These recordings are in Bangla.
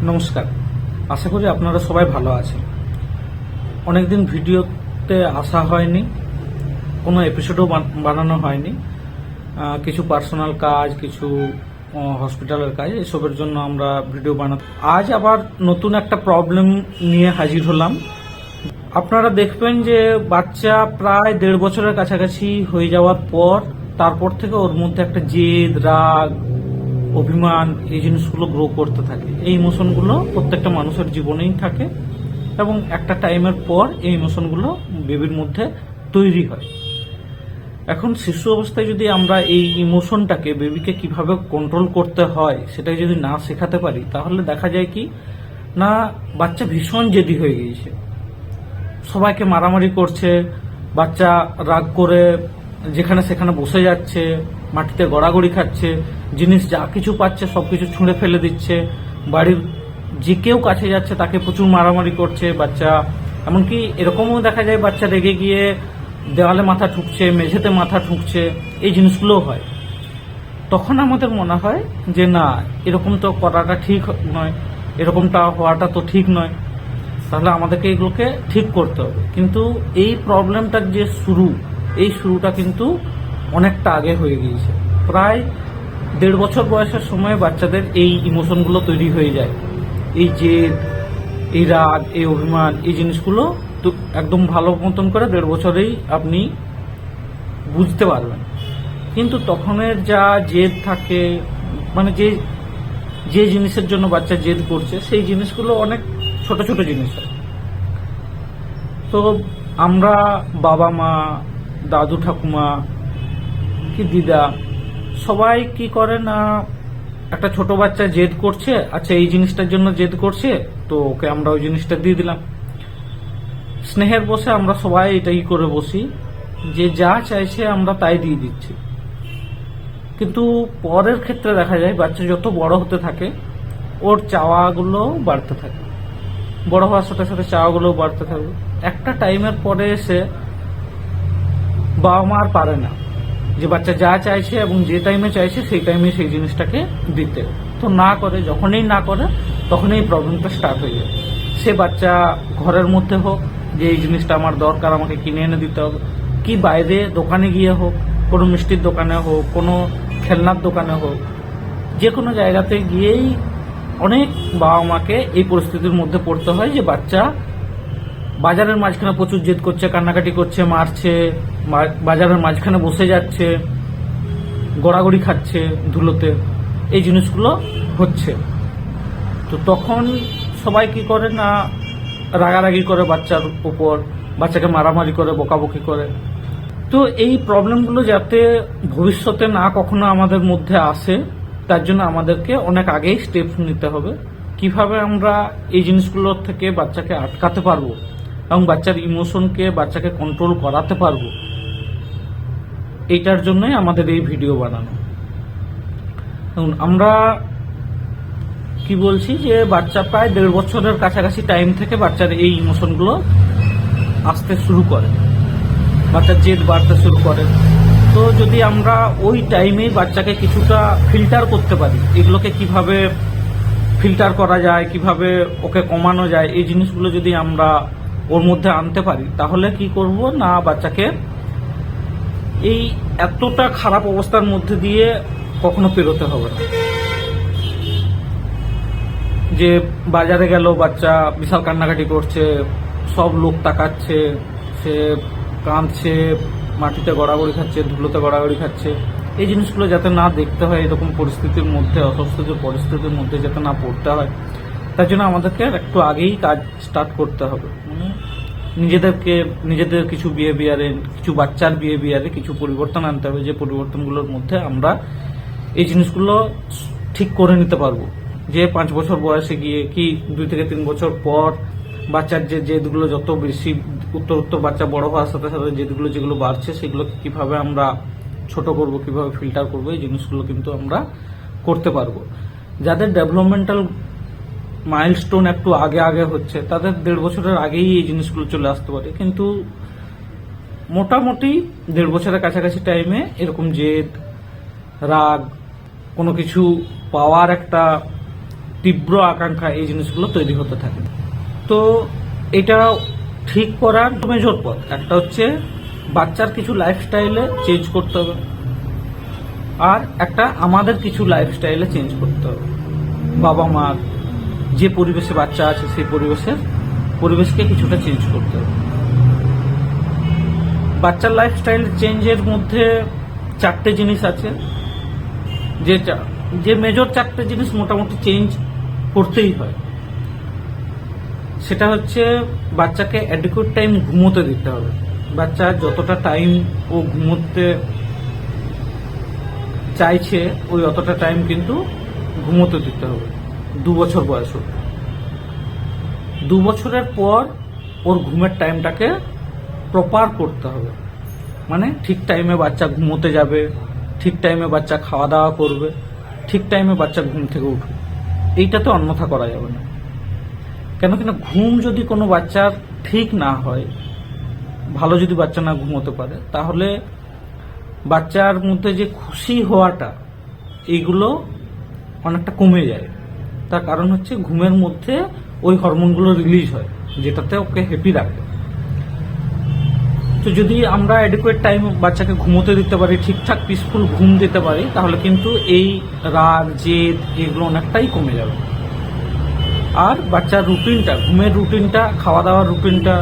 নমস্কার, আশা করি আপনারা সবাই ভালো আছেন। অনেকদিন ভিডিওতে আসা হয়নি, কোনো এপিসোডও বানানো হয়নি। কিছু পার্সোনাল কাজ, কিছু হসপিটালের কাজ, এসবের জন্য আমরা ভিডিও বানাতে আজ আবার নতুন একটা প্রবলেম নিয়ে হাজির হলাম। আপনারা দেখবেন যে বাচ্চা প্রায় 1.5 বছরের কাছাকাছি হয়ে যাওয়ার পর তারপর থেকে ওর মধ্যে একটা জেদ, রাগ, অভিমান এই জিনিসগুলো গ্রো করতে থাকে। এই ইমোশনগুলো প্রত্যেকটা মানুষের জীবনেই থাকে এবং একটা টাইমের পর এই ইমোশনগুলো বেবির মধ্যে তৈরি হয়। এখন শিশু অবস্থায় যদি আমরা এই ইমোশনটাকে, বেবিকে কিভাবে কন্ট্রোল করতে হয় সেটা যদি না শেখাতে পারি, তাহলে দেখা যায় কি না, বাচ্চা ভীষণ জেদি হয়ে গিয়েছে, সবাইকে মারামারি করছে, বাচ্চা রাগ করে যেখানে সেখানে বসে যাচ্ছে, মাটিতে গড়াগড়ি খাচ্ছে, জিনিস যা কিছু পাচ্ছে সবকিছু ছুঁড়ে ফেলে দিচ্ছে, বাড়ির যে কেউ কাছে যাচ্ছে তাকে প্রচুর মারামারি করছে বাচ্চা। এমনকি এরকমও দেখা যায় বাচ্চা রেগে গিয়ে দেওয়ালে মাথা ঠুকছে, মেঝেতে মাথা ঠুকছে, এই জিনিসগুলোও হয়। তখন আমাদের মনে হয় যে না, এরকম তো করাটা ঠিক নয়, এরকমটা হওয়াটা তো ঠিক নয়, তাহলে আমাদেরকে এগুলোকে ঠিক করতে হবে। কিন্তু এই প্রবলেমটার যে এই শুরুটা কিন্তু অনেকটা আগে হয়ে গিয়েছে। প্রায় 1.5 বছর বয়সের সময় বাচ্চাদের এই ইমোশনগুলো তৈরি হয়ে যায়। এই জেদ, এই রাগ, এই অভিমান, এই জিনিসগুলো তো একদম ভালো মতন করে 1.5 বছরেই আপনি বুঝতে পারবেন। কিন্তু তখনের যা জেদ থাকে, মানে যে যে জিনিসের জন্য বাচ্চা জেদ করছে সেই জিনিসগুলো অনেক ছোট ছোট জিনিস হয়। তো আমরা বাবা মা, দাদু ঠাকুমা কি দিদা সবাই কি করে না, একটা ছোট বাচ্চা জেদ করছে, আচ্ছা এই জিনিসটার জন্য জেদ করছে, তো ওকে আমরা ওই জিনিসটা দিয়ে দিলাম। স্নেহের বসে আমরা সবাই এটাই করে বসি যে যা চাইছে আমরা তাই দিয়ে দিচ্ছি। কিন্তু পরের ক্ষেত্রে দেখা যায় বাচ্চা যত বড় হতে থাকে ওর চাওয়াগুলো বাড়তে থাকে, বড় হওয়ার সাথে সাথে চাওয়াগুলো বাড়তে থাকবে। একটা টাইমের পরে এসে বাবা মা আর পারে না যে বাচ্চা যা চাইছে এবং যে টাইমে চাইছে সেই টাইমে সেই জিনিসটাকে দিতে। তো না করে, যখনই না করে তখনই প্রবলেমটা স্টার্ট হয়ে যায়। সে বাচ্চা ঘরের মধ্যে হোক যে এই জিনিসটা আমার দরকার, আমাকে কিনে এনে দিতে হবে, কি বাইরে দোকানে গিয়ে হোক, কোনো মিষ্টির দোকানে হোক, কোনো খেলনার দোকানে হোক, যে কোনো জায়গাতে গিয়েই অনেক বাবা মাকে এই পরিস্থিতির মধ্যে পড়তে হয় যে বাচ্চা বাজারের মাঝখানে প্রচুর জেদ করছে, কান্নাকাটি করছে, মারছে, বাজারের মাঝখানে বসে যাচ্ছে, গড়াগড়ি খাচ্ছে ধুলোতে, এই জিনিসগুলো হচ্ছে। তো তখন সবাই কি করে না, রাগারাগি করে বাচ্চার উপর, বাচ্চাকে মারামারি করে, বকাবকি করে। তো এই প্রবলেমগুলো যাতে ভবিষ্যতে না কখনো আমাদের মধ্যে আসে, তার জন্য আমাদেরকে অনেক আগেই স্টেপ নিতে হবে। কিভাবে আমরা এই জিনিসগুলোর থেকে বাচ্চাকে আটকাতে পারবো এবং বাচ্চার ইমোশনকে, বাচ্চাকে কন্ট্রোল করাতে পারবো, এইটার জন্যই আমাদের এই ভিডিও বানানো। আমরা কি বলছি যে বাচ্চা প্রায় 1.5 বছরের কাছাকাছি টাইম থেকে বাচ্চার এই ইমোশনগুলো আসতে শুরু করে, বাচ্চার জেদ বাড়তে শুরু করে। তো যদি আমরা ওই টাইমেই বাচ্চাকে কিছুটা ফিল্টার করতে পারি, এগুলোকে কিভাবে ফিল্টার করা যায়, কিভাবে ওকে কমানো যায়, এই জিনিসগুলো যদি আমরা ওর মধ্যে আনতে পারি, তাহলে কি করব না, বাচ্চাকে এই এতটা খারাপ অবস্থার মধ্যে দিয়ে কখনো পেরোতে হবে না। যে বাজারে গেল বাচ্চা বিশাল কান্নাকাটি করছে, সব লোক তাকাচ্ছে, সে কাঁদছে, মাটিতে গড়াগড়ি খাচ্ছে, ধুলোতে গড়াগড়ি খাচ্ছে, এই জিনিসগুলো যাতে না দেখতে হয়, এরকম পরিস্থিতির মধ্যে, অস্বস্তিকর পরিস্থিতির মধ্যে যাতে না পড়তে হয়, তার জন্য আমাদেরকে একটু আগেই কাজ স্টার্ট করতে হবে। মানে নিজেদের কিছু বিহেভিয়ারে, কিছু বাচ্চার বিহেভিয়ারে কিছু পরিবর্তন আনতে হবে, যে পরিবর্তনগুলোর মধ্যে আমরা এই জিনিসগুলো ঠিক করে নিতে পারবো। যে 5 বছর বয়সে গিয়ে কি 2 থেকে 3 বছর পর বাচ্চার যে জেদগুলো যত বেশি উত্তর বাচ্চা বড় হওয়ার সাথে সাথে জেদগুলো যেগুলো বাড়ছে সেগুলোকে কিভাবে আমরা ছোট করব, কিভাবে ফিল্টার করব, এই জিনিসগুলো কিন্তু আমরা করতে পারবো। যাদের ডেভেলপমেন্টাল মাইলস্টোন একটু আগে আগে হচ্ছে, তাদের 1.5 বছরের আগেই এই জিনিসগুলো চলে আসতে পারে। কিন্তু মোটামুটি 1.5 বছরের কাছাকাছি টাইমে এরকম জেদ, রাগ, কোনো কিছু পাওয়ার একটা তীব্র আকাঙ্ক্ষা, এই জিনিসগুলো তৈরি হতে থাকে। তো এটা ঠিক করার মেজর পথ একটা হচ্ছে বাচ্চার কিছু লাইফস্টাইলে চেঞ্জ করতে হবে, আর একটা আমাদের কিছু লাইফস্টাইলে চেঞ্জ করতে হবে। বাবা মার যে পরিবেশে বাচ্চা আছে সেই পরিবেশকে কিছুটা চেঞ্জ করতে হবে। বাচ্চার লাইফস্টাইল চেঞ্জের মধ্যে 4টে জিনিস আছে, যে মেজর 4টে জিনিস মোটামুটি চেঞ্জ করতেই হয়। সেটা হচ্ছে বাচ্চাকে অ্যাডিকুয়েট টাইম ঘুমোতে দিতে হবে। বাচ্চা যতটা টাইম ও ঘুমোতে চাইছে ওই অতটা টাইম কিন্তু ঘুমোতে দিতে হবে 2 বছর বয়স অবধি। 2 বছরের পর ওর ঘুমের টাইমটাকে প্রপার করতে হবে, মানে ঠিক টাইমে বাচ্চা ঘুমোতে যাবে, ঠিক টাইমে বাচ্চা খাওয়া দাওয়া করবে, ঠিক টাইমে বাচ্চা ঘুম থেকে উঠবে। এইটাতে অন্যথা করা যাবে না। কেন কিনা ঘুম যদি কোনো বাচ্চার ঠিক না হয়, ভালো যদি বাচ্চা না ঘুমোতে পারে, তাহলে বাচ্চার মধ্যে যে খুশি হওয়াটা এইগুলো অনেকটা কমে যায়। তার কারণ হচ্ছে ঘুমের মধ্যে ওই হরমোনগুলো রিলিজ হয় যেটাতে ওকে হ্যাপি রাখে। তো যদি আমরা অ্যাডিকুয়েট টাইম বাচ্চাকে ঘুমোতে দিতে পারি, ঠিকঠাক পিসফুল ঘুম দিতে পারি, তাহলে কিন্তু এই রাগ জেদ এগুলো অনেকটাই কমে যাবে। আর বাচ্চার রুটিনটা, ঘুমের রুটিনটা, খাওয়া দাওয়ার রুটিনটা,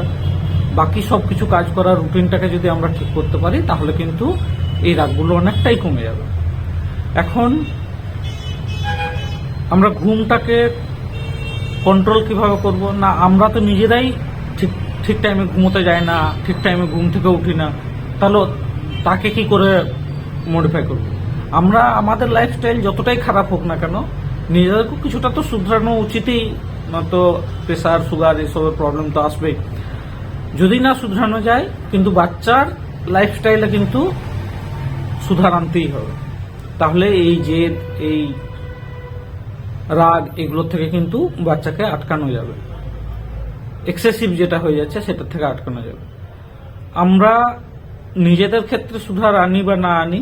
বাকি সব কিছু কাজ করার রুটিনটাকে যদি আমরা ঠিক করতে পারি, তাহলে কিন্তু এই রাগগুলো অনেকটাই কমে যাবে। এখন আমরা ঘুমটাকে কন্ট্রোল কিভাবে করব না, আমরা তো নিজেরাই ঠিক টাইমে ঘুমোতে যাই না, ঠিক টাইমে ঘুম থেকে উঠি না, তাহলে তাকে কি করে মডিফাই করব? আমরা আমাদের লাইফস্টাইল যতটাই খারাপ হোক না কেন, নিজেদেরকে কিছুটা তো শুধরানো উচিতই, নয়তো প্রেসার সুগার এসবের প্রবলেম তো আসবেই। যদি না শুধরানো যায়, কিন্তু বাচ্চার লাইফস্টাইলে কিন্তু সুধার আনতেই হবে। তাহলে এই জেদ, এই রাগ এগুলোর থেকে কিন্তু বাচ্চাকে আটকানো যাবে, এক্সেসিভ যেটা হয়ে যাচ্ছে সেটার থেকে আটকানো যাবে। আমরা নিজেদের ক্ষেত্রে সুধার আনি বা না আনি,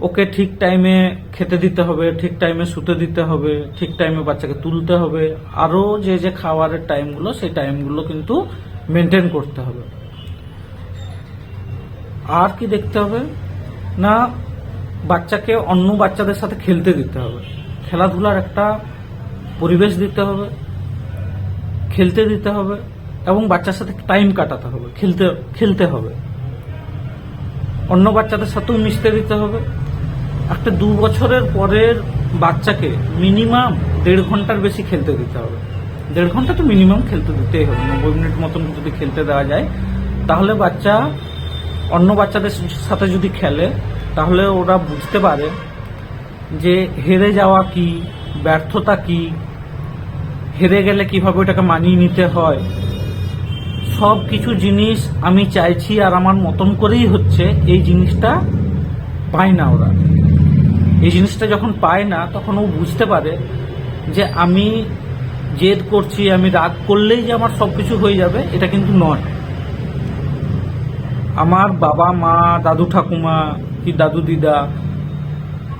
ওকে ঠিক টাইমে খেতে দিতে হবে, ঠিক টাইমে শুতে দিতে হবে, ঠিক টাইমে বাচ্চাকে তুলতে হবে, আরও যে খাবারের টাইমগুলো সেই টাইমগুলো কিন্তু মেনটেন করতে হবে। আর কি দেখতে হবে না, বাচ্চাকে অন্য বাচ্চাদের সাথে খেলতে দিতে হবে, খেলাধুলার একটা পরিবেশ দিতে হবে, খেলতে দিতে হবে, এবং বাচ্চার সাথে টাইম কাটাতে হবে, খেলতে হবে, অন্য বাচ্চাদের সাথেও মিশতে দিতে হবে। একটা 2 বছরের পরের বাচ্চাকে মিনিমাম 1.5 ঘন্টার বেশি খেলতে দিতে হবে। 1.5 ঘন্টা তো মিনিমাম খেলতে দিতেই হবে। 90 মিনিট মতন যদি খেলতে দেওয়া যায়, তাহলে বাচ্চা অন্য বাচ্চাদের সাথে যদি খেলে, তাহলে ওরা বুঝতে পারে যে হেরে যাওয়া কি, ব্যর্থতা কি, হেরে গেলে কিভাবে ওটাকে মানিয়ে নিতে হয়। সব কিছু জিনিস আমি চাইছি আর আমার মতন করেই হচ্ছে, এই জিনিসটা পায় না ওরা। এই জিনিসটা যখন পায় না, তখন ও বুঝতে পারে যে আমি জেদ করছি, আমি রাগ করলেই যে আমার সবকিছু হয়ে যাবে, এটা কিন্তু নয়। আমার বাবা মা, দাদু ঠাকুমা কি দাদু দিদা,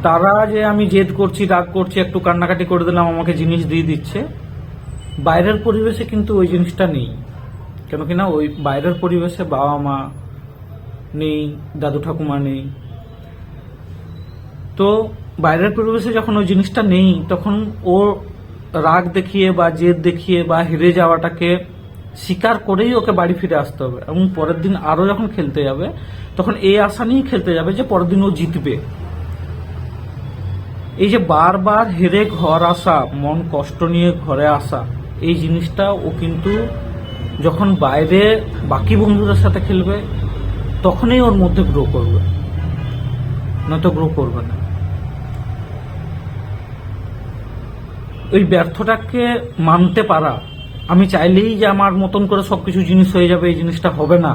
তারা যে আমি জেদ করছি, রাগ করছি, একটু কান্নাকাটি করে দিলাম আমাকে জিনিস দিয়ে দিচ্ছে, বাইরের পরিবেশে কিন্তু ওই জিনিসটা নেই। কেন কিনা ওই বাইরের পরিবেশে বাবা মা নেই, দাদু ঠাকুমা নেই। তো বাইরের পরিবেশে যখন ওই জিনিসটা নেই, তখন ও রাগ দেখিয়ে বা জেদ দেখিয়ে বা হেরে যাওয়াটাকে স্বীকার করেই ওকে বাড়ি ফিরে আসতে হবে, এবং পরের দিন আরো যখন খেলতে যাবে, তখন এই আশা নিয়েই খেলতে যাবে যে পরের দিন ও জিতবে। এই যে বারবার হেরে ঘর আসা, মন কষ্ট নিয়ে ঘরে আসা, এই জিনিসটা ও কিন্তু যখন বাইরে বাকি বন্ধুদের সাথে খেলবে, তখনই ওর মধ্যে গ্রো করবে, নয়তো গ্রো করবে না। ওই ব্যর্থটাকে মানতে পারা, আমি চাইলেই যে আমার মতন করে সবকিছু জিনিস হয়ে যাবে, এই জিনিসটা হবে না,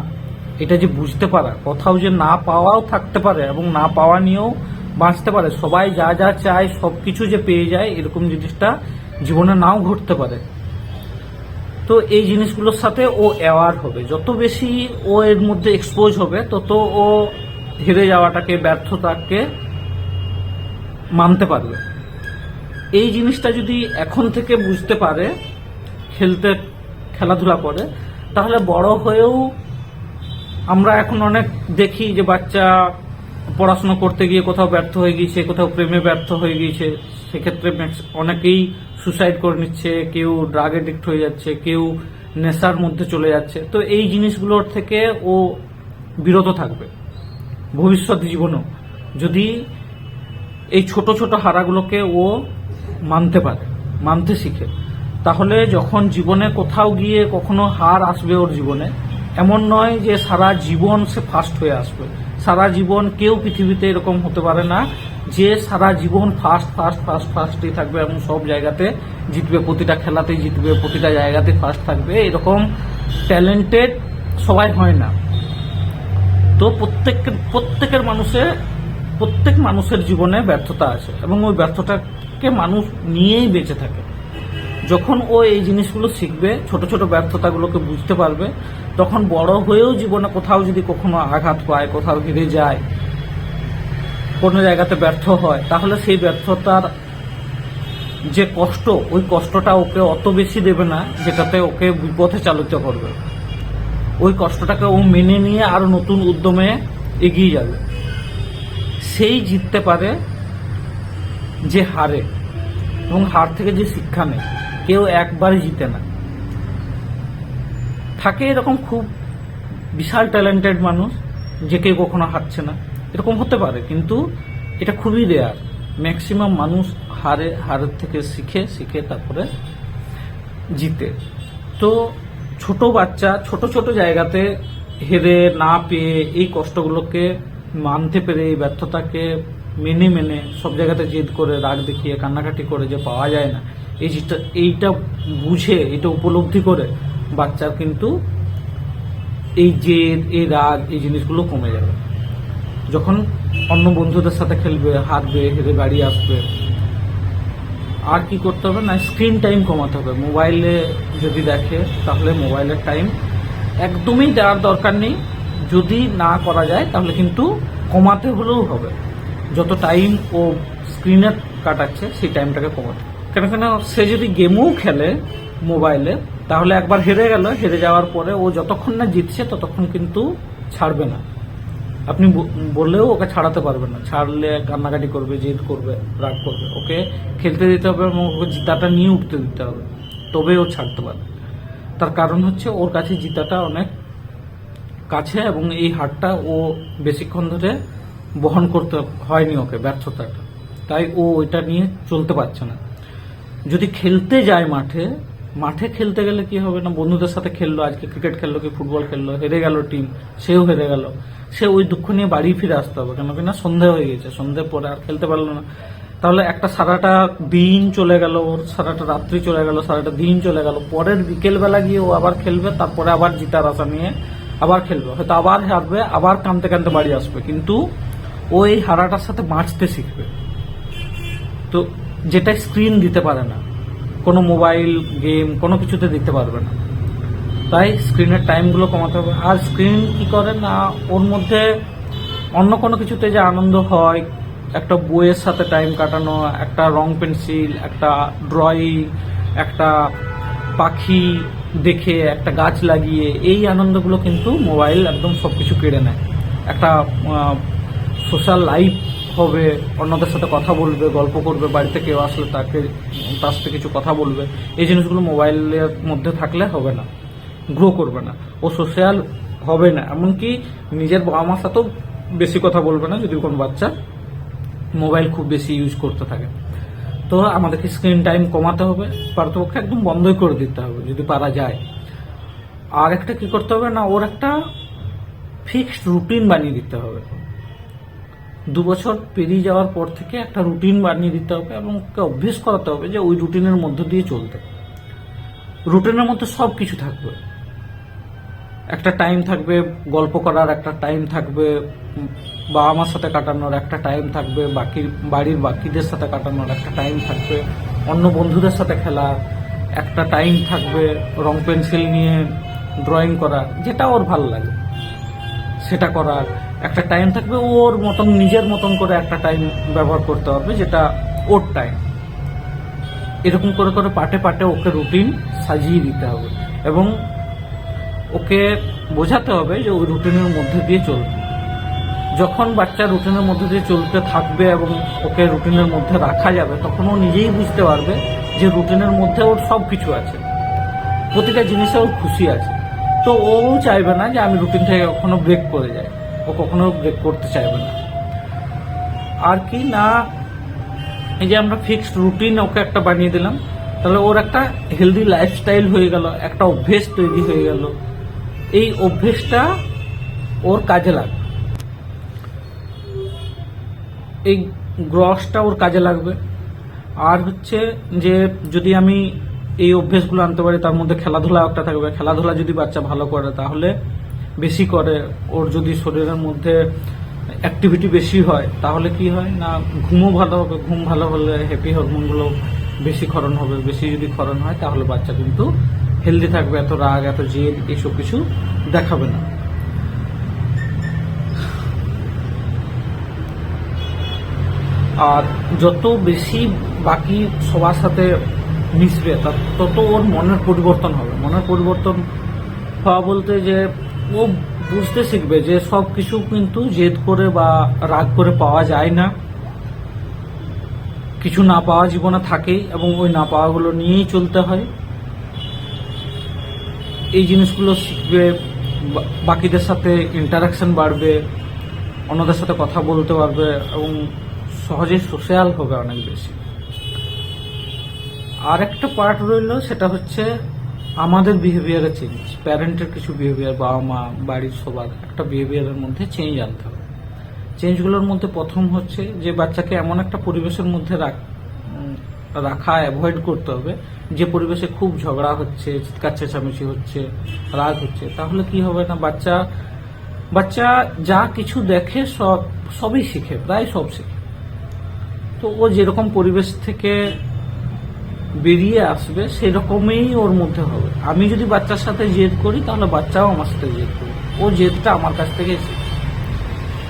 এটা যে বুঝতে পারা, কোথাও যে না পাওয়াও থাকতে পারে এবং না পাওয়া নিয়েও বাঁচতে পারে, সবাই যা যা চায় সবকিছু যে পেয়ে যায়, এরকম জিনিসটা জীবনে নাও ঘটতে পারে। তো এই জিনিসগুলোর সাথে ও অ্যাওয়ার হবে, যত বেশি ও এর মধ্যে এক্সপোজ হবে, তত ও হেরে যাওয়াটাকে, ব্যর্থতাকে মানতে পারবে। এই জিনিসটা যদি এখন থেকে বুঝতে পারে, খেলাধুলা করে, তাহলে বড় হয়েও আমরা এখন অনেক দেখি যে বাচ্চা পড়াশোনা করতে গিয়ে কোথাও ব্যর্থ হয়ে গিয়েছে, কোথাও প্রেমে ব্যর্থ হয়ে গিয়েছে, সেক্ষেত্রে অনেকেই সুসাইড করে নিচ্ছে, কেউ ড্রাগ এডিক্ট হয়ে যাচ্ছে, কেউ নেশার মধ্যে চলে যাচ্ছে। তো এই জিনিসগুলোর থেকে ও বিরত থাকবে ভবিষ্যৎ জীবনেও, যদি এই ছোট ছোট হারাগুলোকে ও মানতে শিখে। তাহলে যখন জীবনে কোথাও গিয়ে কখনো হার আসবে ওর জীবনে, এমন নয় যে সারা জীবন সে ফার্স্ট হয়ে আসবে। সারা জীবন কেউ পৃথিবীতে এরকম হতে পারে না যে সারা জীবন ফার্স্টই থাকবে এবং সব জায়গাতে জিতবে, প্রতিটা খেলাতেই জিতবে, প্রতিটা জায়গাতে ফার্স্ট থাকবে। এরকম ট্যালেন্টেড সবাই হয় না। তো প্রত্যেক মানুষের জীবনে ব্যর্থতা আছে এবং ওই ব্যর্থতাকে মানুষ নিয়েই বেঁচে থাকে। যখন ও এই জিনিসগুলো শিখবে, ছোট ছোট ব্যর্থতাগুলোকে বুঝতে পারবে, তখন বড় হয়েও জীবনে কোথাও যদি কখনো আঘাত পায়, কোথাও হেরে যায়, কোনো জায়গাতে ব্যর্থ হয়, তাহলে সেই ব্যর্থতার যে কষ্ট, ওই কষ্টটা ওকে অত বেশি দেবে না যেটাতে ওকে বিপথে চালিত করবে। ওই কষ্টটাকে ও মেনে নিয়ে আরো নতুন উদ্যমে এগিয়ে যাবে। সেই জিততে পারে যে হারে, এবং হার থেকে যে শিক্ষা নেয়। কেউ একবারে জিতে না। থাকে এরকম খুব বিশাল ট্যালেন্টেড মানুষ যে কেউ কখনো হারছে না, এরকম হতে পারে, কিন্তু এটা খুবই রেয়ার। ম্যাক্সিমাম মানুষ হারের থেকে শিখে তারপরে জিতে। তো ছোট বাচ্চা ছোট ছোট জায়গাতে হেরে না পেয়ে এই কষ্টগুলোকে মানতে পেরে, এই ব্যর্থতাকে মেনে সব জায়গাতে জেদ করে, রাগ দেখিয়ে, কান্নাকাটি করে যে পাওয়া যায় না, এইটা বুঝে, এটা উপলব্ধি করে বাচ্চার কিন্তু এই জেদ, এই রাগ, এই জিনিসগুলো কমে যাবে। যখন অন্য বন্ধুদের সাথে খেলবে, হারবে, হেরে বাড়ি আসবে। আর কি করতে হবে না, স্ক্রিন টাইম কমাতে হবে। মোবাইলে যদি দেখে তাহলে মোবাইলের টাইম একদমই দেওয়ার দরকার নেই। যদি না করা যায় তাহলে কিন্তু কমাতে হলেও হবে। যত টাইম ও স্ক্রিনে কাটাচ্ছে সেই টাইমটাকে কমাতে। কেন সে যদি গেমও খেলে মোবাইলে, তাহলে একবার হেরে যাওয়ার পরে ও যতক্ষণ না জিতছে ততক্ষণ কিন্তু ছাড়বে না। আপনি বললেও ওকে ছাড়াতে পারবেন না। ছাড়লে কান্নাকাটি করবে, জেদ করবে, রাগ করবে। ওকে খেলতে দিতে হবে এবং ওকে জিতাটা নিয়ে উঠতে দিতে হবে, তবে ও ছাড়তে পারবে। তার কারণ হচ্ছে ওর কাছে জিতাটা অনেক কাছে এবং এই হারটা ও বেশিক্ষণ ধরে বহন করতে হয়নি ওকে, ব্যর্থতাটা, তাই ও ওইটা নিয়ে চলতে পারছে না। যদি খেলতে যায় মাঠে খেলতে গেলে কি হবে না, বন্ধুদের সাথে খেললো, আজকে ক্রিকেট খেললো কি ফুটবল খেললো, হেরে গেল টিম, সেও হেরে গেল, সে ওই দুঃখ নিয়ে বাড়ি ফিরে আসতে হবে। কেন কিনা সন্ধে হয়ে গেছে, সন্ধে পরে আর খেলতে পারলো না। তাহলে একটা সারাটা দিন চলে গেল, ওর সারাটা রাত্রি চলে গেল, সারাটা দিন চলে গেল। পরের বিকেলবেলা গিয়ে ও আবার খেলবে, তারপরে আবার জিতার আশা নিয়ে আবার খেলবে, হয়তো আবার হারবে, আবার কাঁদতে বাড়ি আসবে, কিন্তু ও এই হারাটার সাথে বাঁচতে শিখবে। তো যেটা স্ক্রিন দিতে পারে না, কোনো মোবাইল গেম কোনো কিছুতে দিতে পারবে না, তাই স্ক্রিনের টাইমগুলো কমাতে হবে। আর স্ক্রিন কি করে না, ওর মধ্যে অন্য কোনো কিছুতে যে আনন্দ হয়, একটা বইয়ের সাথে টাইম কাটানো, একটা রং পেন্সিল, একটা ড্রয়িং, একটা পাখি দেখে, একটা গাছ লাগিয়ে, এই আনন্দগুলো কিন্তু মোবাইল একদম সব কিছু কেড়ে নেয়। একটা সোশ্যাল লাইফ হবে, অন্যদের সাথে কথা বলবে, গল্প করবে, বাড়িতে কেউ আসলে তার সাথে কিছু কথা বলবে, এই জিনিসগুলো মোবাইলের মধ্যে থাকলে হবে না, গ্রো করবে না, ও সোশ্যাল হবে না। এমনকি নিজের বাবা মার সাথেও বেশি কথা বলবে না যদি কোনো বাচ্চা মোবাইল খুব বেশি ইউজ করতে থাকে। তো আমাদেরকে স্ক্রিন টাইম কমাতে হবে, পারতপক্ষে একদম বন্ধই করে দিতে হবে যদি পারা যায়। আর একটা কি করতে হবে না, ওর একটা ফিক্সড রুটিন বানিয়ে দিতে হবে। 2 বছর পেরিয়ে যাওয়ার পর থেকে একটা রুটিন বানিয়ে দিতে হবে এবং ওকে অভ্যেস করাতে হবে যে ওই রুটিনের মধ্য দিয়ে চলতে। রুটিনের মধ্যে সব কিছু থাকবে, একটা টাইম থাকবে গল্প করার, একটা টাইম থাকবে বাবা মার সাথে কাটানোর, একটা টাইম থাকবে বাড়ির বাকিদের সাথে কাটানোর, একটা টাইম থাকবে অন্য বন্ধুদের সাথে খেলার, একটা টাইম থাকবে রং পেন্সিল নিয়ে ড্রয়িং করার, যেটা ওর ভালো লাগে সেটা করার, একটা টাইম থাকবে ওর মতন নিজের মতন করে একটা টাইম ব্যবহার করতে হবে যেটা ওর টাইম। এরকম করে করে পাটে পাটে ওকে রুটিন সাজিয়ে দিতে হবে এবং ওকে বোঝাতে হবে যে ওই রুটিনের মধ্যে দিয়ে চলবে। যখন বাচ্চা রুটিনের মধ্যে দিয়ে চলতে থাকবে এবং ওকে রুটিনের মধ্যে রাখা যাবে, তখন ও নিজেই বুঝতে পারবে যে রুটিনের মধ্যে ওর সব কিছু আছে, প্রতিটা জিনিসে ওর খুশি আছে। তো ও চাইবে না যে আমি রুটিন থেকে কখনো ব্রেক করে যাই, ও কখনো ব্রেক করতে চাইবে না। আর কি না, এই যে আমরা ফিক্সড রুটিন ওকে একটা বানিয়ে দিলাম, তাহলে ওর একটা হেলদি লাইফস্টাইল হয়ে গেল, একটা অভ্যেস তৈরি হয়ে গেল। এই অভ্যেসটা ওর কাজে লাগবে, এই গ্রসটা ওর কাজে লাগবে। আর হচ্ছে যে যদি আমি এই অভ্যেসগুলো আনতে পারি, তার মধ্যে খেলাধুলা একটা থাকবে। খেলাধুলা যদি বাচ্চা ভালো করে, তাহলে বেশি করে, ওর যদি শরীরের মধ্যে অ্যাক্টিভিটি বেশি হয়, তাহলে কি হয় না, ঘুমও ভালো হবে। ঘুম ভালো হলে হ্যাপি হরমোনগুলো বেশি ক্ষরণ হবে। বেশি যদি ক্ষরণ হয়, তাহলে বাচ্চা কিন্তু হেলদি থাকবে, এত রাগ, এত জেদ এসব কিছু দেখাবে না। আর যত বেশি বাকি সবার সাথে মিশবে, তত ওর মনের পরিবর্তন হবে। মনের পরিবর্তন হওয়া বলতে যে ও বুঝতে শিখবে যে সব কিছু কিন্তু জেদ করে বা রাগ করে পাওয়া যায় না। কিছু না পাওয়া জীবনে থাকেই এবং ওই না পাওয়াগুলো নিয়েই চলতে হয়। এই জিনিসগুলো শিখবে, বাকিদের সাথে ইন্টারাকশন বাড়বে, অন্যদের সাথে কথা বলতে পারবে এবং সহজে সোশ্যাল হবে অনেক বেশি। আর একটা পার্ট রইল, সেটা হচ্ছে আমাদের বিহেভিয়ারের চেঞ্জ। প্যারেন্টের কিছু বিহেভিয়ার, বাবা মা বাড়ির সবার একটা বিহেভিয়ারের মধ্যে চেঞ্জ আনতে হবে। চেঞ্জগুলোর মধ্যে প্রথম হচ্ছে যে বাচ্চাকে এমন একটা পরিবেশের মধ্যে রাখা অ্যাভয়েড করতে হবে যে পরিবেশে খুব ঝগড়া হচ্ছে, চিৎকার চেঁচামেচি হচ্ছে, রাগ হচ্ছে। তাহলে কি হবে না, বাচ্চা যা কিছু দেখে সবই শিখে, প্রায় সব শিখে। তো ও যেরকম পরিবেশ থেকে বেরিয়ে আসবে সেরকমই ওর মধ্যে হবে। আমি যদি বাচ্চার সাথে জেদ করি, তাহলে বাচ্চাও আমার সাথে জেদ করবে। ও জেদটা আমার কাছ থেকে শিখে।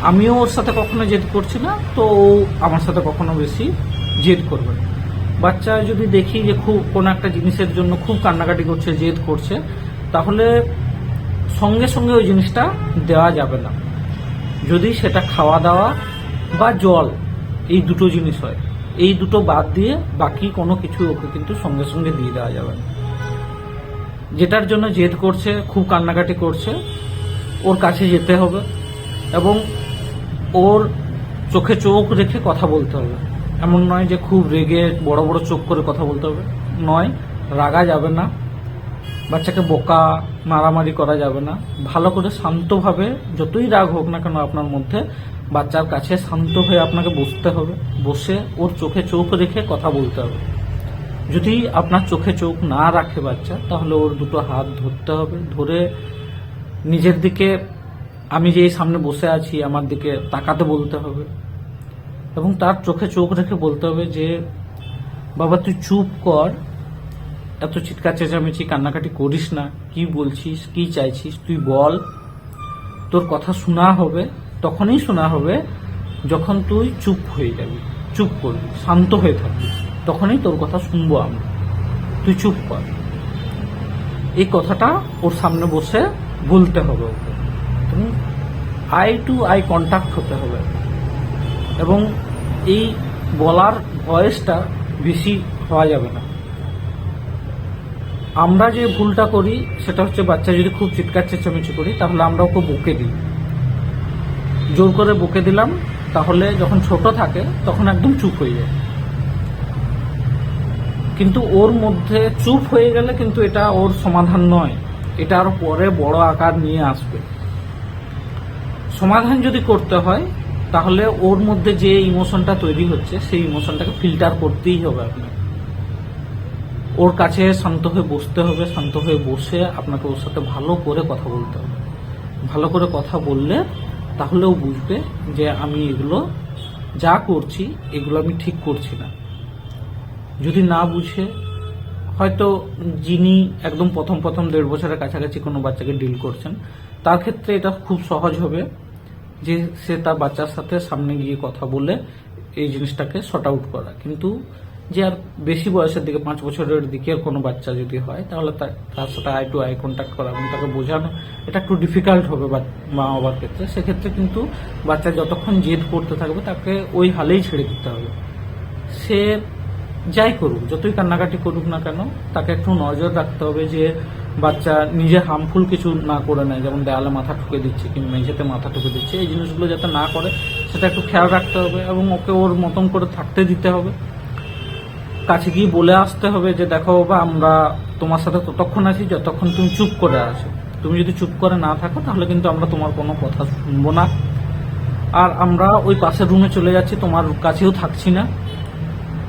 আমিও ওর সাথে কখনো জেদ করছি না, তো ও আমার সাথে কখনো বেশি জেদ করবে না। বাচ্চা যদি দেখি যে খুব কোনো একটা জিনিসের জন্য খুব কান্নাকাটি করছে, জেদ করছে, তাহলে সঙ্গে সঙ্গে ওই জিনিসটা দেওয়া যাবে না। যদি সেটা খাওয়া দাওয়া বা জল, এই দুটো জিনিস হয়, এই দুটো বাদ দিয়ে বাকি কোনো কিছু ওকে কিন্তু সঙ্গে সঙ্গে দিয়ে দেওয়া যাবে না। যেটার জন্য জেদ করছে, খুব কান্নাকাটি করছে, ওর কাছে যেতে হবে এবং ওর চোখে চোখ রেখে কথা বলতে হবে। এমন নয় যে খুব রেগে বড় বড় চোখ করে কথা বলতে হবে, নয়, রাগা যাবে না, বাচ্চাকে বোকা মারামারি করা যাবে না। ভালো করে শান্তভাবে, যতই রাগ হোক না কেন আপনার মধ্যে, বাচ্চার কাছে শান্ত হয়ে আপনাকে বসতে হবে। বসে ওর চোখে চোখ রেখে কথা বলতে হবে। যদি আপনার চোখে চোখ না রাখে বাচ্চা, তাহলে ওর দুটো হাত ধরতে হবে, ধরে নিজের দিকে, আমি যে সামনে বসে আছি আমার দিকে তাকাতে বলতে হবে এবং তার চোখে চোখ রেখে বলতে হবে যে বাবা তুই চুপ কর, এত চিৎকার চেঁচামেচি কান্নাকাটি করিস না, কি বলছিস, কি চাইছিস তুই বল। তোর কথা শোনা হবে, তখনই শোনা হবে যখন তুই চুপ হয়ে যাবি, চুপ করবি, শান্ত হয়ে থাকবি, তখনই তোর কথা শুনবো আমরা। তুই চুপ কর, এই কথাটা ওর সামনে বসে বলতে হবে ওকে। তুমি আই টু আই কন্ট্যাক্ট হতে হবে এবং এই বলার ভয়েসটা বেশি হওয়া যাবে না। আমরা যে ভুলটা করি সেটা হচ্ছে, বাচ্চা যদি খুব চিৎকার চেঁচামেচি করি, তাহলে আমরা ওকে বকে দিই, জোর করে বকে দিলাম, তাহলে যখন ছোট থাকে তখন একদম চুপ হয়ে যায়। কিন্তু ওর মধ্যে চুপ হয়ে গেলে কিন্তু এটা ওর সমাধান নয়, এটা আরো পরে বড় আকার নিয়ে আসবে। সমাধান যদি করতে হয়, তাহলে ওর মধ্যে যে ইমোশনটা তৈরি হচ্ছে সেই ইমোশনটাকে ফিল্টার করতেই হবে আপনাকে। ওর কাছে শান্ত হয়ে বসতে হবে, শান্ত হয়ে বসে আপনাকে ওর সাথে ভালো করে কথা বলতে হবে। ভালো করে কথা বললে তাহলে ও বুঝবে যে আমি এগুলো যা করছি এগুলো আমি ঠিক করছি না। যদি না বুঝে, হয়তো যিনি একদম প্রথম 1.5 বছরের কাছাকাছি কোনো বাচ্চাকে ডিল করছেন, তার ক্ষেত্রে এটা খুব সহজ হবে যে সে তার বাচ্চার সাথে সামনে গিয়ে কথা বলে এই জিনিসটাকে শর্ট আউট করা। কিন্তু যে আর বেশি বয়সের দিকে 5 বছরের দিকের কোনো বাচ্চা যদি হয় তাহলে তার সাথে আই টু আই কন্ট্যাক্ট করা এবং তাকে বোঝানো এটা একটু ডিফিকাল্ট হবে মা বাবার ক্ষেত্রে। সেক্ষেত্রে কিন্তু বাচ্চা যতক্ষণ জেদ করতে থাকবে তাকে ওই হালেই ছেড়ে দিতে হবে। সে যাই করুক, যতই কান্নাকাটি করুক না কেন, তাকে একটু নজর রাখতে হবে যে বাচ্চা নিজে হার্মফুল কিছু না করে নেয়, যেমন দেয়ালে মাথা ঠুকে দিচ্ছে কিংবা মেঝেতে মাথা ঠুকে দিচ্ছে, এই জিনিসগুলো যাতে না করে সেটা একটু খেয়াল রাখতে হবে এবং ওকে ওর মতন করে থাকতে দিতে হবে। কাছে গিয়ে বলে আসতে হবে যে দেখো বাবা, আমরা তোমার সাথে ততক্ষণ আছি যতক্ষণ তুমি চুপ করে আছো। তুমি যদি চুপ করে না থাকো তাহলে কিন্তু আমরা তোমার কোনো কথা শুনবো না, আর আমরা ওই পাশের রুমে চলে যাচ্ছি, তোমার কাছেও থাকছি না,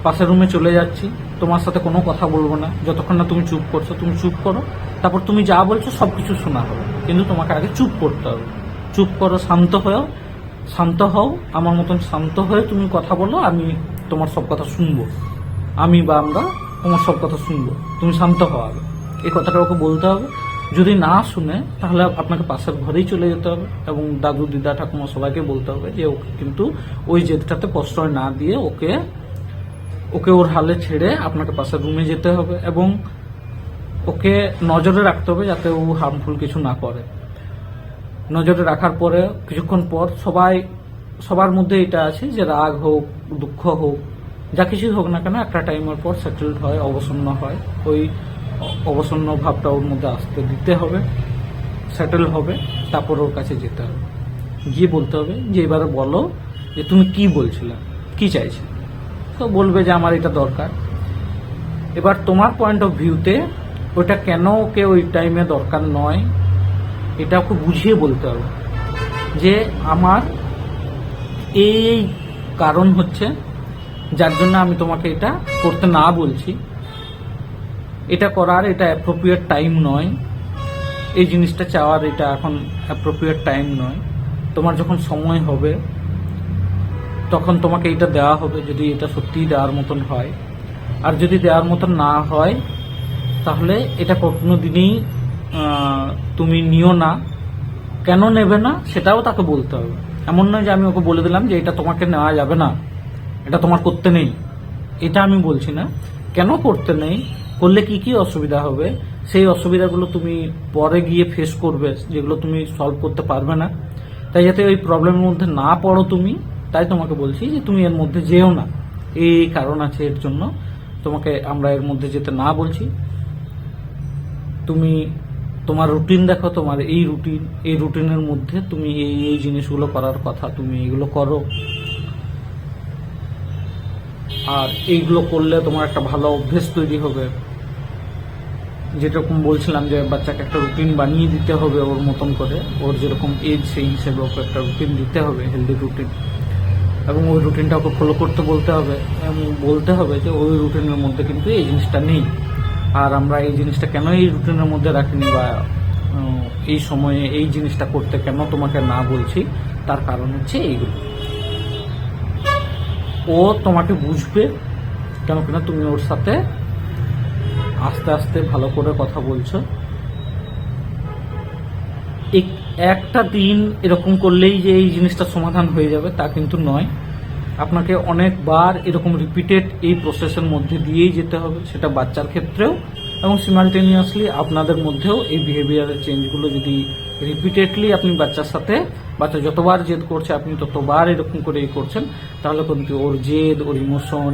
পাশের রুমে চলে যাচ্ছি, তোমার সাথে কোনো কথা বলবো না যতক্ষণ না তুমি চুপ করছো। তুমি চুপ করো, তারপর তুমি যা বলছো সব কিছু শোনা হবে, কিন্তু তোমাকে আগে চুপ করতে হবে। চুপ করো, শান্ত হও, আমার মতন শান্ত হয়ে তুমি কথা বলো, আমি তোমার সব কথা শুনবো, আমরা তোমার সব কথা শুনবো, তুমি শান্ত হও আগে, এই কথাটা ওকে বলতে হবে। যদি না শুনে তাহলে আপনাকে পাশের ঘরেই চলে যেতে হবে এবং দাদু দিদা ঠাকুমা সবাইকে বলতে হবে যে ওকে কিন্তু ওই জেদটাতে প্রশ্রয় না দিয়ে ওকে ওর হালে ছেড়ে আপনাকে পাশের রুমে যেতে হবে এবং ওকে নজরে রাখতে হবে যাতে ও হার্মফুল কিছু না করে। নজরে রাখার পরে কিছুক্ষণ পর সবার মধ্যে এটা আছে যে রাগ হোক, দুঃখ হোক, যা কিছুই হোক না কেন একটা টাইমের পর সেটেলড হয়, অবসন্ন হয়। ওই অবসন্ন ভাবটা ওর মধ্যে আসতে দিতে হবে, সেটেল হবে, তারপর ওর কাছে যেতে হবে, গিয়ে বলতে হবে যে এবারে বলো যে তুমি কি বলছিলে, কি চাইছিলে। তো বলবে যে আমার এটা দরকার। এবার তোমার পয়েন্ট অফ ভিউতে ওটা কেন ওকে ওই টাইমে দরকার নয় এটা ওকে বুঝিয়ে বলতে হবে যে আমার এই কারণ হচ্ছে যার জন্য আমি তোমাকে এটা করতে না বলছি, এটা করার এটা অ্যাপ্রোপ্রিয়েট টাইম নয়, এই জিনিসটা চাওয়ার এটা এখন অ্যাপ্রোপ্রিয়েট টাইম নয়। তোমার যখন সময় হবে তখন তোমাকে এটা দেওয়া হবে, যদি এটা সত্যিই দেওয়ার মতন হয়। আর যদি দেওয়ার মতন না হয় তাহলে এটা কোনো দিনই তুমি নিও না। কেন নেবে না সেটাও তাকে বলতে হবে। এমন নয় যে আমি ওকে বলে দিলাম যে এটা তোমাকে নেওয়া যাবে না, এটা তোমার করতে নেই, এটা আমি বলছি না। কেন করতে নেই, করলে কি কি অসুবিধা হবে, সেই অসুবিধাগুলো তুমি পরে গিয়ে ফেস করবে, যেগুলো তুমি সলভ করতে পারবে না। তাই যাতে ওই প্রবলেমের মধ্যে না পড়ো তুমি, তাই তোমাকে বলছি যে তুমি এর মধ্যে যেও না। এই কারণ আছে এর জন্য তোমাকে আমরা এর মধ্যে যেতে না বলছি। তুমি তোমার রুটিন দেখো, তোমার এই রুটিনের মধ্যে তুমি এই জিনিসগুলো করার কথা, তুমি এগুলো করো। আর এইগুলো করলে তোমার একটা ভালো অভ্যেস তৈরি হবে। যেরকম বলছিলাম যে বাচ্চাকে একটা রুটিন বানিয়ে দিতে হবে ওর মতন করে, ওর যেরকম এজ সেই হিসেবে ওকে একটা রুটিন দিতে হবে, হেলদি রুটিন, এবং ওই রুটিনটা ওকে ফলো করতে বলতে হবে এবং বলতে হবে যে ওই রুটিনের মধ্যে কিন্তু এই জিনিসটা নেই, আর আমরা এই জিনিসটা কেন এই রুটিনের মধ্যে রাখিনি বা এই সময়ে এই জিনিসটা করতে কেন তোমাকে না বলছি, তার কারণ হচ্ছে এইগুলো। ও তোমাকে বুঝবে, কেন কিনা তুমি ওর সাথে আস্তে আস্তে ভালো করে কথা বলছো। একটা দিন এরকম করলেই যে এই জিনিসটা সমাধান হয়ে যাবে তা কিন্তু নয়। আপনাকে অনেকবার এরকম রিপিটেড এই প্রসেসের মধ্যে দিয়েই যেতে হবে, সেটা বাচ্চার ক্ষেত্রেও এবং সিমালটেনিয়াসলি আপনাদের মধ্যেও এই বিহেভিয়ারের চেঞ্জগুলো যদি রিপিটেডলি আপনি বাচ্চার সাথে, বাচ্চা যতবার জেদ করছে আপনি ততবার এরকম করে করছেন, তাহলে কিন্তু ওর জেদ, ওর ইমোশন,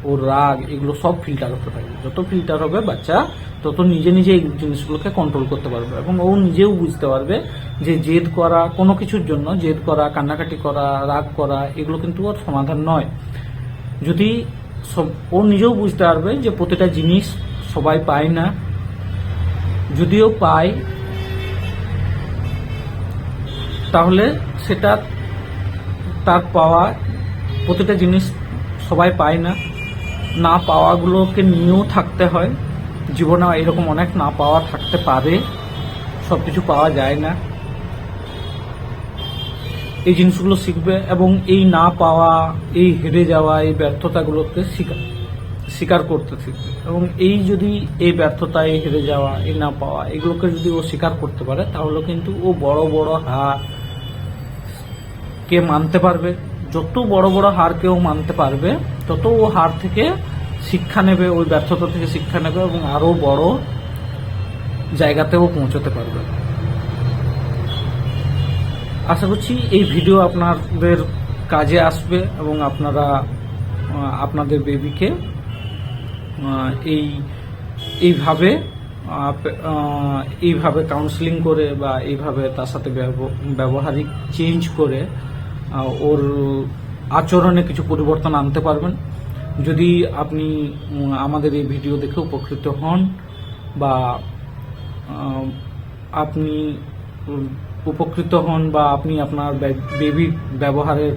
ওর রাগ, এগুলো সব ফিল্টার হতে থাকবে। যত ফিল্টার হবে বাচ্চা তত নিজে নিজে এই জিনিসগুলোকে কন্ট্রোল করতে পারবে এবং ও নিজেও বুঝতে পারবে যে জেদ করা কোনো কিছুর জন্য, জেদ করা, কান্নাকাটি করা, রাগ করা, এগুলো কিন্তু ওর সমাধান নয়। যদি ও নিজেও বুঝতে পারবে যে প্রতিটা জিনিস সবাই পায় না, যদিও পায় তাহলে সেটা তার পাওয়া, প্রতিটা জিনিস সবাই পায় না, না পাওয়াগুলোকে নিয়েও থাকতে হয়। জীবনে এরকম অনেক না পাওয়া থাকতে পারে, সব কিছু পাওয়া যায় না। এই জিনিসগুলো শিখবে এবং এই না পাওয়া, এই হেরে যাওয়া, এই ব্যর্থতাগুলোকে স্বীকার করতে শিখবে এবং যদি এই ব্যর্থতা, এই হেরে যাওয়া, এই না পাওয়া, এগুলোকে যদি ও স্বীকার করতে পারে তাহলে কিন্তু ও বড় বড় হারকে মানতে পারবে। যত বড় বড় হারকে ও মানতে পারবে তত ও হার থেকে শিক্ষা নেবে, ওই ব্যর্থতা থেকে শিক্ষা নেবে এবং আরও বড় জায়গাতেও পৌঁছতে পারবে। আশা করছি এই ভিডিও আপনাদের কাজে আসবে এবং আপনারা আপনাদের বেবিকে এইভাবে কাউন্সেলিং করে বা এইভাবে তার সাথে ব্যবহারিক চেঞ্জ করে ওর আচরণে কিছু পরিবর্তন আনতে পারবেন। যদি আপনি আমাদের এই ভিডিও দেখে উপকৃত হন বা আপনি আপনার বেবির ব্যবহারের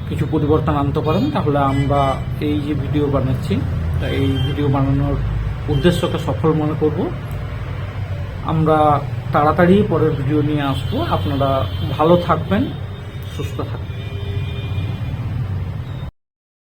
কিছু পরিবর্তন আনতে পারেন, তাহলে আমরা এই যে ভিডিও বানাচ্ছি এই ভিডিও বানানোর উদ্দেশ্যকে সফল মনে করব। আমরা তাড়াতাড়ি পরের ভিডিও নিয়ে আসবো। আপনারা ভালো থাকবেন, সুস্থ থাকবেন।